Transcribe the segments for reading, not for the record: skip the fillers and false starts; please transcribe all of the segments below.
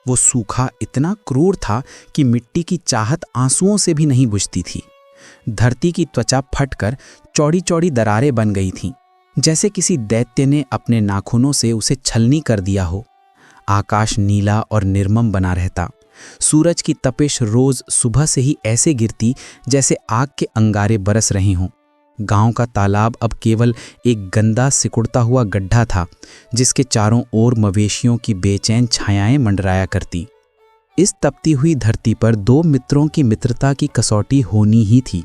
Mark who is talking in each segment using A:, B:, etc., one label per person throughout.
A: वो सूखा इतना क्रूर था कि मिट्टी की चाहत आंसुओं से भी नहीं बुझती थी। धरती की त्वचा फटकर चौड़ी चौड़ी दरारें बन गई थीं, जैसे किसी दैत्य ने अपने नाखूनों से उसे छलनी कर दिया हो। आकाश नीला और निर्मम बना रहता। सूरज की तपिश रोज सुबह से ही ऐसे गिरती जैसे आग के अंगारे बरस रहे हों। गांव का तालाब अब केवल एक गंदा सिकुड़ता हुआ गड्ढा था, जिसके चारों ओर मवेशियों की बेचैन छायाएं मंडराया करती। इस तपती हुई धरती पर दो मित्रों की मित्रता की कसौटी होनी ही थी।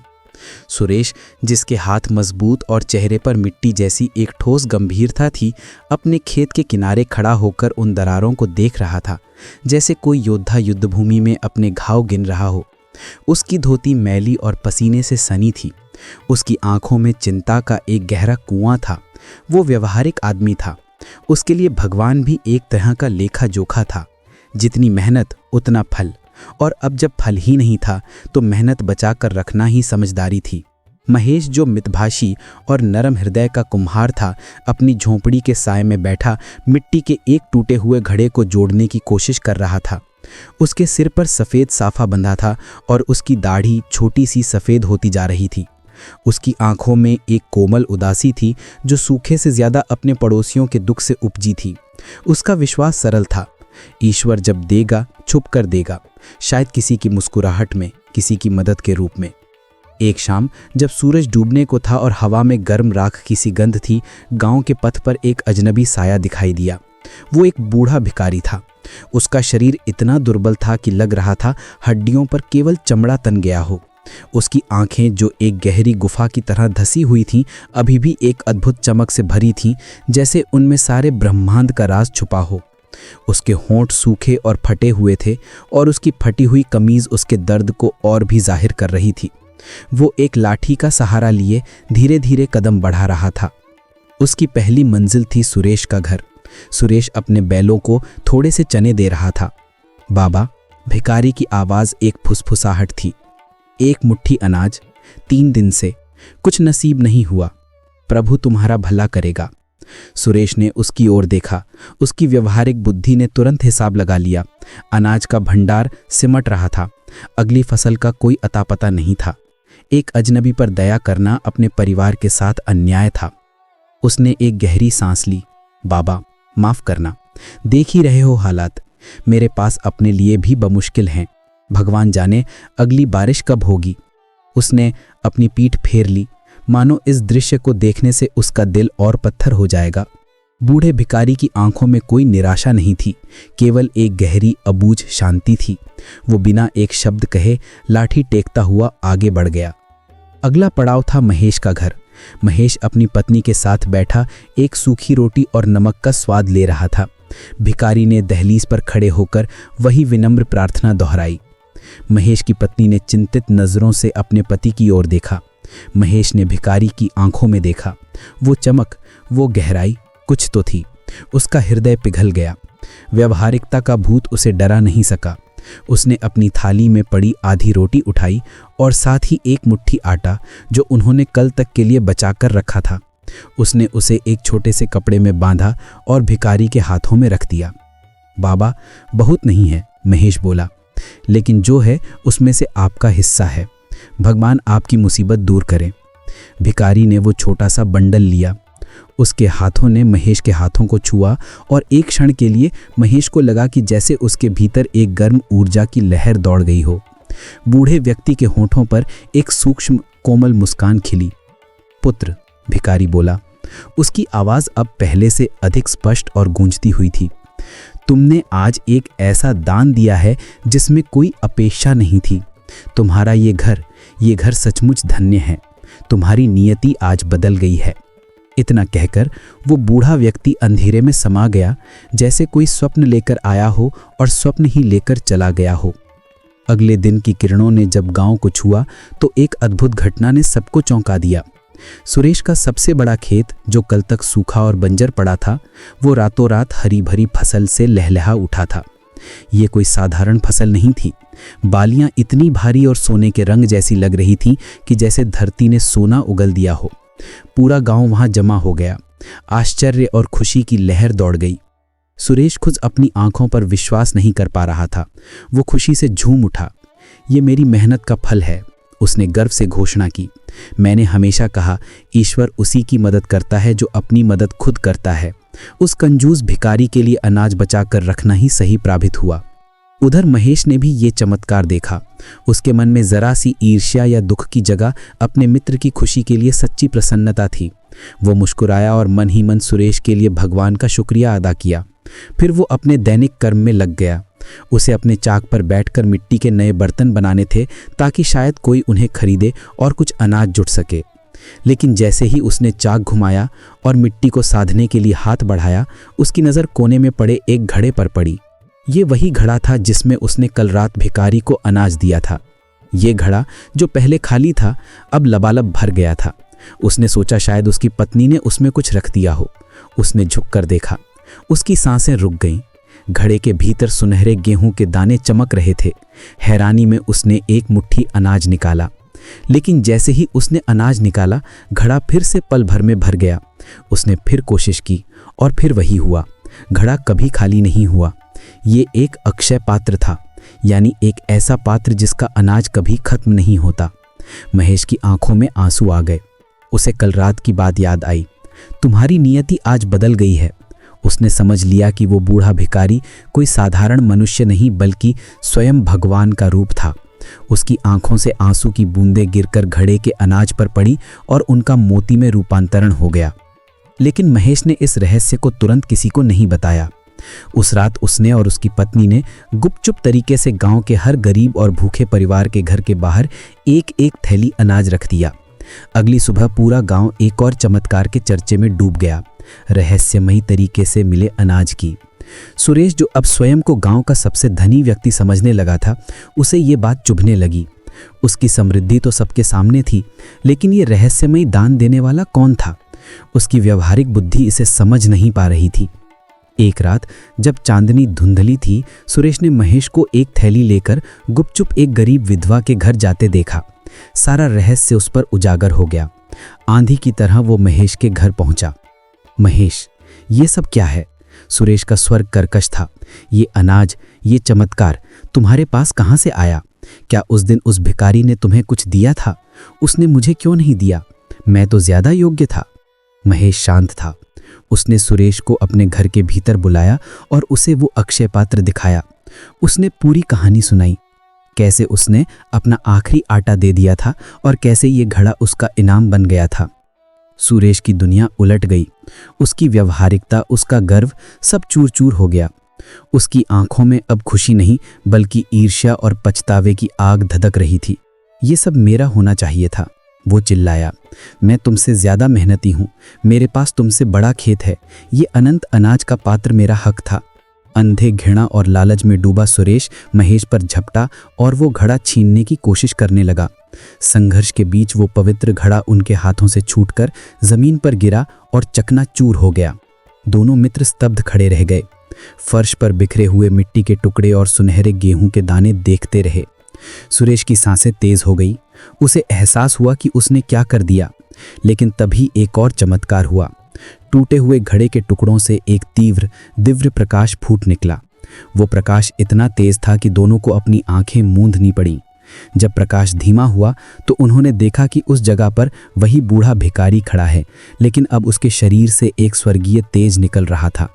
A: सुरेश, जिसके हाथ मजबूत और चेहरे पर मिट्टी जैसी एक ठोस गंभीरता थी, अपने खेत के किनारे खड़ा होकर उन दरारों को देख रहा था, जैसे कोई योद्धा युद्धभूमि में अपने घाव गिन रहा हो। उसकी धोती मैली और पसीने से सनी थी। उसकी आंखों में चिंता का एक गहरा कुआं था। वो व्यवहारिक आदमी था। उसके लिए भगवान भी एक तरह का लेखा जोखा था। जितनी मेहनत उतना फल, और अब जब फल ही नहीं था तो मेहनत बचा कर रखना ही समझदारी थी। महेश, जो मितभाषी और नरम हृदय का कुम्हार था, अपनी झोंपड़ी के साए में बैठा मिट्टी के एक टूटे हुए घड़े को जोड़ने की कोशिश कर रहा था। उसके सिर पर सफ़ेद साफा बंधा था और उसकी दाढ़ी छोटी सी सफ़ेद होती जा रही थी। उसकी आंखों में एक कोमल उदासी थी जो सूखे से ज़्यादा अपने पड़ोसियों के दुख से उपजी थी। उसका विश्वास सरल था, ईश्वर जब देगा छुप कर देगा, शायद किसी की मुस्कुराहट में, किसी की मदद के रूप में। एक शाम जब सूरज डूबने को था और हवा में गर्म राख की सी गंध थी, गांव के पथ पर एक अजनबी साया दिखाई दिया। वो एक बूढ़ा भिखारी था। उसका शरीर इतना दुर्बल था कि लग रहा था हड्डियों पर केवल चमड़ा तन गया हो। उसकी आंखें, जो एक गहरी गुफा की तरह धसी हुई थीं, अभी भी एक अद्भुत चमक से भरी थीं, जैसे उनमें सारे ब्रह्मांड का राज छुपा हो। उसके होंठ सूखे और फटे हुए थे और उसकी फटी हुई कमीज उसके दर्द को और भी जाहिर कर रही थी। वो एक लाठी का सहारा लिए धीरे धीरे कदम बढ़ा रहा था। उसकी पहली मंजिल थी सुरेश का घर। सुरेश अपने बैलों को थोड़े से चने दे रहा था। बाबा, भिखारी की आवाज़ एक फुसफुसाहट थी। एक मुट्ठी अनाज, 3 दिन से कुछ नसीब नहीं हुआ। प्रभु तुम्हारा भला करेगा। सुरेश ने उसकी ओर देखा। उसकी व्यवहारिक बुद्धि ने तुरंत हिसाब लगा लिया। अनाज का भंडार सिमट रहा था। अगली फसल का कोई अता पता नहीं था। एक अजनबी पर दया करना अपने परिवार के साथ अन्याय था। उसने एक गहरी सांस ली। बाबा, माफ करना, देख ही रहे हो हालात। मेरे पास अपने लिए भी बमुश्किल हैं। भगवान जाने अगली बारिश कब होगी। उसने अपनी पीठ फेर ली, मानो इस दृश्य को देखने से उसका दिल और पत्थर हो जाएगा। बूढ़े भिखारी की आंखों में कोई निराशा नहीं थी, केवल एक गहरी अबूझ शांति थी। वो बिना एक शब्द कहे लाठी टेकता हुआ आगे बढ़ गया। अगला पड़ाव था महेश का घर। महेश अपनी पत्नी के साथ बैठा एक सूखी रोटी और नमक का स्वाद ले रहा था। भिखारी ने दहलीज पर खड़े होकर वही विनम्र प्रार्थना दोहराई। महेश की पत्नी ने चिंतित नज़रों से अपने पति की ओर देखा। महेश ने भिखारी की आंखों में देखा। वो चमक, वो गहराई, कुछ तो थी। उसका हृदय पिघल गया। व्यवहारिकता का भूत उसे डरा नहीं सका। उसने अपनी थाली में पड़ी आधी रोटी उठाई और साथ ही एक मुट्ठी आटा, जो उन्होंने कल तक के लिए बचा कर रखा था। उसने उसे एक छोटे से कपड़े में बांधा और भिखारी के हाथों में रख दिया। बाबा, बहुत नहीं है, महेश बोला, लेकिन जो है उसमें से आपका हिस्सा है। भगवान आपकी मुसीबत दूर करे। भिखारी ने वो छोटा सा बंडल लिया। उसके हाथों ने महेश के हाथों को छुआ और एक क्षण के लिए महेश को लगा कि जैसे उसके भीतर एक गर्म ऊर्जा की लहर दौड़ गई हो। बूढ़े व्यक्ति के होठों पर एक सूक्ष्म कोमल मुस्कान खिली। पुत्र, भिखारी बोला। उसकी आवाज़ अब पहले से अधिक स्पष्ट और गूंजती हुई थी। तुमने आज एक ऐसा दान दिया है जिसमें कोई अपेक्षा नहीं थी। तुम्हारा ये घर सचमुच धन्य है। तुम्हारी नियति आज बदल गई है। इतना कहकर वो बूढ़ा व्यक्ति अंधेरे में समा गया, जैसे कोई स्वप्न लेकर आया हो और स्वप्न ही लेकर चला गया हो। अगले दिन की किरणों ने जब गांव को छुआ तो एक अद्भुत घटना ने सबको चौंका दिया। सुरेश का सबसे बड़ा खेत, जो कल तक सूखा और बंजर पड़ा था, वो रातों रात हरी भरी फसल से लहलहा उठा था। ये कोई साधारण फसल नहीं थी। बालियां इतनी भारी और सोने के रंग जैसी लग रही थीं कि जैसे धरती ने सोना उगल दिया हो। पूरा गांव वहां जमा हो गया। आश्चर्य और खुशी की लहर दौड़ गई। सुरेश खुद अपनी आंखों पर विश्वास नहीं कर पा रहा था। वो खुशी से झूम उठा। ये मेरी मेहनत का फल है, उसने गर्व से घोषणा की। मैंने हमेशा कहा, ईश्वर उसी की मदद करता है जो अपनी मदद खुद करता है। उस कंजूस भिखारी के लिए अनाज बचा कर रखना ही सही प्राबित हुआ। उधर महेश ने भी ये चमत्कार देखा। उसके मन में जरा सी ईर्ष्या या दुख की जगह अपने मित्र की खुशी के लिए सच्ची प्रसन्नता थी। वो मुस्कुराया और मन ही मन सुरेश के लिए भगवान का शुक्रिया अदा किया। फिर वो अपने दैनिक कर्म में लग गया। उसे अपने चाक पर बैठकर मिट्टी के नए बर्तन बनाने थे ताकि शायद कोई उन्हें खरीदे और कुछ अनाज जुट सके। लेकिन जैसे ही उसने चाक घुमाया और मिट्टी को साधने के लिए हाथ बढ़ाया, उसकी नज़र कोने में पड़े एक घड़े पर पड़ी। ये वही घड़ा था जिसमें उसने कल रात भिखारी को अनाज दिया था। ये घड़ा जो पहले खाली था अब लबालब भर गया था। उसने सोचा शायद उसकी पत्नी ने उसमें कुछ रख दिया हो। उसने झुककर देखा। उसकी सांसें रुक गईं। घड़े के भीतर सुनहरे गेहूं के दाने चमक रहे थे। हैरानी में उसने एक मुट्ठी अनाज निकाला। लेकिन जैसे ही उसने अनाज निकाला, घड़ा फिर से पल भर में भर गया। उसने फिर कोशिश की और फिर वही हुआ। घड़ा कभी खाली नहीं हुआ। ये एक अक्षय पात्र था, यानी एक ऐसा पात्र जिसका अनाज कभी खत्म नहीं होता। महेश की आंखों में आंसू आ गए। उसे कल रात की बात याद आई। तुम्हारी नियति आज बदल गई है। उसने समझ लिया कि वो बूढ़ा भिखारी कोई साधारण मनुष्य नहीं बल्कि स्वयं भगवान का रूप था। उसकी आंखों से आंसू की बूंदें गिरकर घड़े के अनाज पर पड़ी और उनका मोती में रूपांतरण हो गया। लेकिन महेश ने इस रहस्य को तुरंत किसी को नहीं बताया। उस रात उसने और उसकी पत्नी ने गुपचुप तरीके से गांव के हर गरीब और भूखे परिवार के घर के बाहर एक एक थैली अनाज रख दिया। अगली सुबह पूरा गांव एक और चमत्कार के चर्चे में डूब गया, रहस्यमयी तरीके से मिले अनाज की। सुरेश, जो अब स्वयं को गांव का सबसे धनी व्यक्ति समझने लगा था, उसे ये बात चुभने लगी। उसकी समृद्धि तो सबके सामने थी, लेकिन ये रहस्यमयी दान देने वाला कौन था? उसकी व्यवहारिक बुद्धि इसे समझ नहीं पा रही थी। एक रात जब चांदनी धुंधली थी, सुरेश ने महेश को एक थैली लेकर गुपचुप एक गरीब विधवा के घर जाते देखा। सारा रहस्य उस पर उजागर हो गया। आंधी की तरह वो महेश के घर पहुंचा। महेश, ये सब क्या है? सुरेश का स्वर कर्कश था। ये अनाज, ये चमत्कार तुम्हारे पास कहाँ से आया? क्या उस दिन उस भिखारी ने तुम्हें कुछ दिया था? उसने मुझे क्यों नहीं दिया? मैं तो ज्यादा योग्य था। महेश शांत था। उसने सुरेश को अपने घर के भीतर बुलाया और उसे वो अक्षय पात्र दिखाया। उसने पूरी कहानी सुनाई, कैसे उसने अपना आखिरी आटा दे दिया था और कैसे ये घड़ा उसका इनाम बन गया था। सुरेश की दुनिया उलट गई। उसकी व्यवहारिकता, उसका गर्व सब चूर चूर हो गया। उसकी आंखों में अब खुशी नहीं बल्कि ईर्ष्या और पछतावे की आग धधक रही थी। ये सब मेरा होना चाहिए था, वो चिल्लाया। मैं तुमसे ज्यादा मेहनती हूँ, मेरे पास तुमसे बड़ा खेत है। ये अनंत अनाज का पात्र मेरा हक था। अंधे घृणा और लालच में डूबा सुरेश महेश पर झपटा और वो घड़ा छीनने की कोशिश करने लगा। संघर्ष के बीच वो पवित्र घड़ा उनके हाथों से छूटकर जमीन पर गिरा और चकनाचूर हो गया। दोनों मित्र स्तब्ध खड़े रह गए। फर्श पर बिखरे हुए मिट्टी के टुकड़े और सुनहरे गेहूं के दाने देखते रहे। सुरेश की सांसें तेज हो गई। उसे एहसास हुआ कि उसने क्या कर दिया। लेकिन तभी एक और चमत्कार हुआ। टूटे हुए घड़े के टुकड़ों से एक तीव्र दिव्य प्रकाश फूट निकला। वो प्रकाश इतना तेज था कि दोनों को अपनी आंखें मूंदनी पड़ी। जब प्रकाश धीमा हुआ तो उन्होंने देखा कि उस जगह पर वही बूढ़ा भिखारी खड़ा है, लेकिन अब उसके शरीर से एक स्वर्गीय तेज निकल रहा था।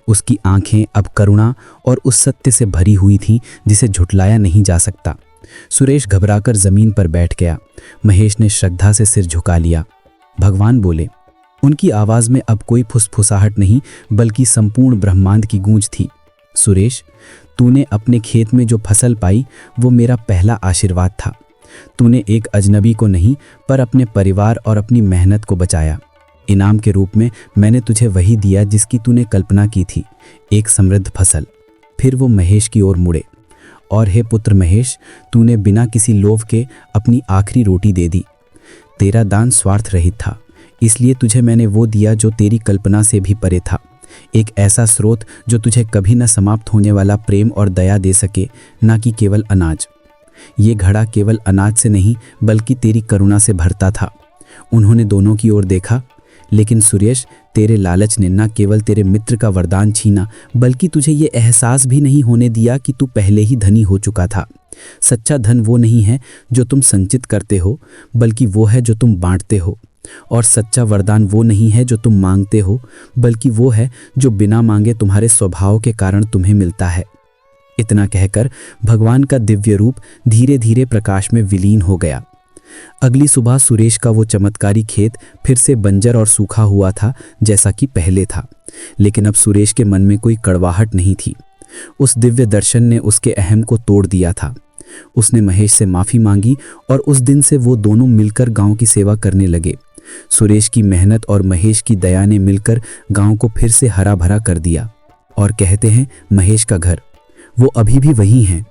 A: उसकी आंखें अब करुणा और उस सत्य से भरी हुई थीं जिसे झुटलाया नहीं जा सकता। सुरेश घबराकर जमीन पर बैठ गया। महेश ने श्रद्धा से सिर झुका लिया। भगवान बोले। उनकी आवाज में अब कोई फुसफुसाहट नहीं बल्कि संपूर्ण ब्रह्मांड की गूंज थी। सुरेश, तूने अपने खेत में जो फसल पाई वो मेरा पहला आशीर्वाद था। तूने एक अजनबी को नहीं पर अपने परिवार और अपनी मेहनत को बचाया। इनाम के रूप में मैंने तुझे वही दिया जिसकी तूने कल्पना की थी, एक समृद्ध फसल। फिर वो महेश की ओर मुड़े। और हे पुत्र महेश, तूने बिना किसी लोभ के अपनी आखिरी रोटी दे दी। तेरा दान स्वार्थ रहित था, इसलिए तुझे मैंने वो दिया जो तेरी कल्पना से भी परे था। एक ऐसा स्रोत जो तुझे कभी न समाप्त होने वाला प्रेम और दया दे सके, ना कि केवल अनाज। ये घड़ा केवल अनाज से नहीं बल्कि तेरी करुणा से भरता था। उन्होंने दोनों की ओर देखा। लेकिन सुरेश, तेरे लालच ने न केवल तेरे मित्र का वरदान छीना, बल्कि तुझे ये एहसास भी नहीं होने दिया कि तू पहले ही धनी हो चुका था। सच्चा धन वो नहीं है जो तुम संचित करते हो, बल्कि वो है जो तुम बांटते हो। और सच्चा वरदान वो नहीं है जो तुम मांगते हो, बल्कि वो है जो बिना मांगे तुम्हारे स्वभाव के कारण तुम्हें मिलता है। इतना कहकर भगवान का दिव्य रूप धीरे धीरे प्रकाश में विलीन हो गया। अगली सुबह सुरेश का वो चमत्कारी खेत फिर से बंजर और सूखा हुआ था जैसा कि पहले था, लेकिन अब सुरेश के मन में कोई कड़वाहट नहीं थी। उस दिव्य दर्शन ने उसके अहम को तोड़ दिया था। उसने महेश से माफ़ी मांगी और उस दिन से वो दोनों मिलकर गांव की सेवा करने लगे। सुरेश की मेहनत और महेश की दया ने मिलकर गांव को फिर से हरा भरा कर दिया। और कहते हैं, महेश का घर वो अभी भी वही हैं।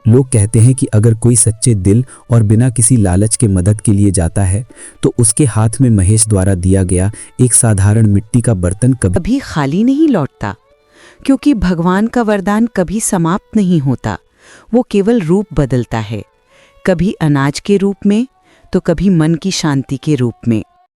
A: लोग कहते हैं कि अगर कोई सच्चे दिल और बिना किसी लालच के मदद के लिए जाता है तो उसके हाथ में महेश द्वारा दिया गया एक साधारण मिट्टी का बर्तन
B: कभी खाली नहीं लौटता, क्योंकि भगवान का वरदान कभी समाप्त नहीं होता। वो केवल रूप बदलता है, कभी अनाज के रूप में तो कभी मन की शांति के रूप में।